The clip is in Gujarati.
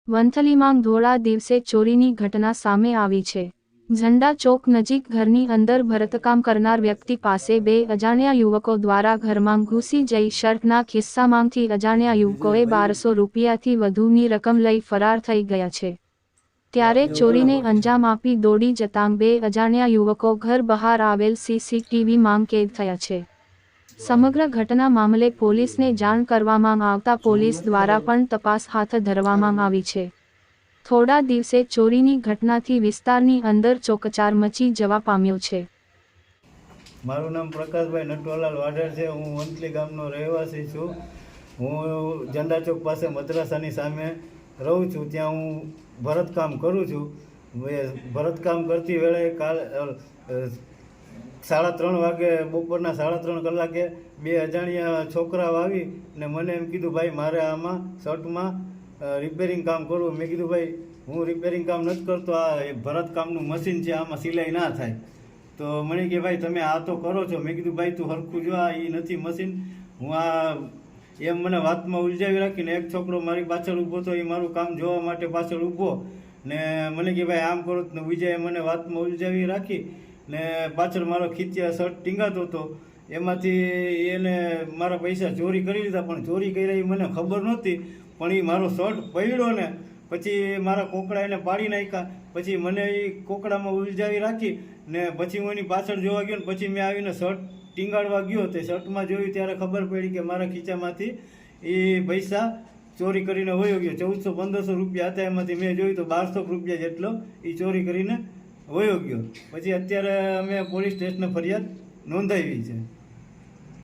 વંથલીમાં ધોળા દિવસે ચોરીની ઘટના સામે આવી છે। ઝંડા ચોક નજીક ઘરની અંદર ભરતકામ કરનાર વ્યક્તિ પાસે બે અજાણ્યા યુવકો દ્વારા ઘરમાં ઘૂસી જઈ શર્ટના ખિસ્સામાંથી અજાણ્યા યુવકોએ 1200 રૂપિયાથી વધુની રકમ લઈ ફરાર થઈ ગયા છે। ત્યારે ચોરીને અંજામ આપી દોડી જતાં બે અજાણ્યા યુવકો ઘર બહાર આવેલ સીસીટીવીમાં કેદ થયા છે। સમગ્ર ઘટના મામલે પોલીસને જાણ કરવામાં આવતા પોલીસ દ્વારા પણ તપાસ હાથ ધરવામાં આવી છે। થોડા દિવસે ચોરીની ઘટનાથી વિસ્તારની અંદર ચોકચાર મચી જવા પામ્યો છે। મારું નામ પ્રકાશભાઈ નટવરલાલ વાઢેર છે। હું વંથલી ગામનો રહેવાસી છું। હું ઝંડા ચોક પાસે મદ્રાસાની સામે રહું છું। ત્યાં હું ભરતકામ કરું છું। ભરતકામ કરતી વેળાએ કાલ 3:30 વાગે બપોરના 3:30 કલાકે બે અજાણ્યા છોકરાઓ આવી ને મને એમ કીધું, ભાઈ મારે આમાં શર્ટમાં રિપેરિંગ કામ કરવું। મેં કીધું, ભાઈ હું રિપેરિંગ કામ નથી કરતો, આ ભરતકામનું મશીન છે, આમાં સિલાઈ ના થાય। તો મને કે ભાઈ તમે આ તો કરો છો। મેં કીધું, ભાઈ તું હરખું જો, આ એ નથી મશીન, હું આ એમ મને વાતમાં ઉલઝાવી રાખીને એક છોકરો મારી પાછળ ઊભો હતો, એ મારું કામ જોવા માટે પાછળ ઊભો ને મને કે ભાઈ આમ કરો ને વિજયે મને વાતમાં ઉલઝાવી રાખી ને પાછળ મારો ખીચ્યા શર્ટ ટીંગાતો હતો। એમાંથી એને મારા પૈસા ચોરી કરી લીધા, પણ ચોરી કર્યા એ મને ખબર નહોતી। પણ એ મારો શર્ટ પડ્યો ને પછી મારા કોકડા એને પાડી નાખ્યા। પછી મને એ કોકડામાં ઉલઝાવી રાખી ને પછી હું એની પાછળ જોવા ગયો ને પછી મેં આવીને શર્ટ ટીંગાડવા ગયો। તે શર્ટમાં જોયું ત્યારે ખબર પડી કે મારા ખીચામાંથી એ પૈસા ચોરી કરીને વયો ગયો। 1400-1500 રૂપિયા હતા, એમાંથી મેં જોયું તો 1200 રૂપિયા જેટલો એ ચોરી કરીને વયો ગયો। પછી અત્યારે અમે પોલીસ સ્ટેશને ફરિયાદ નોંધાવી છે।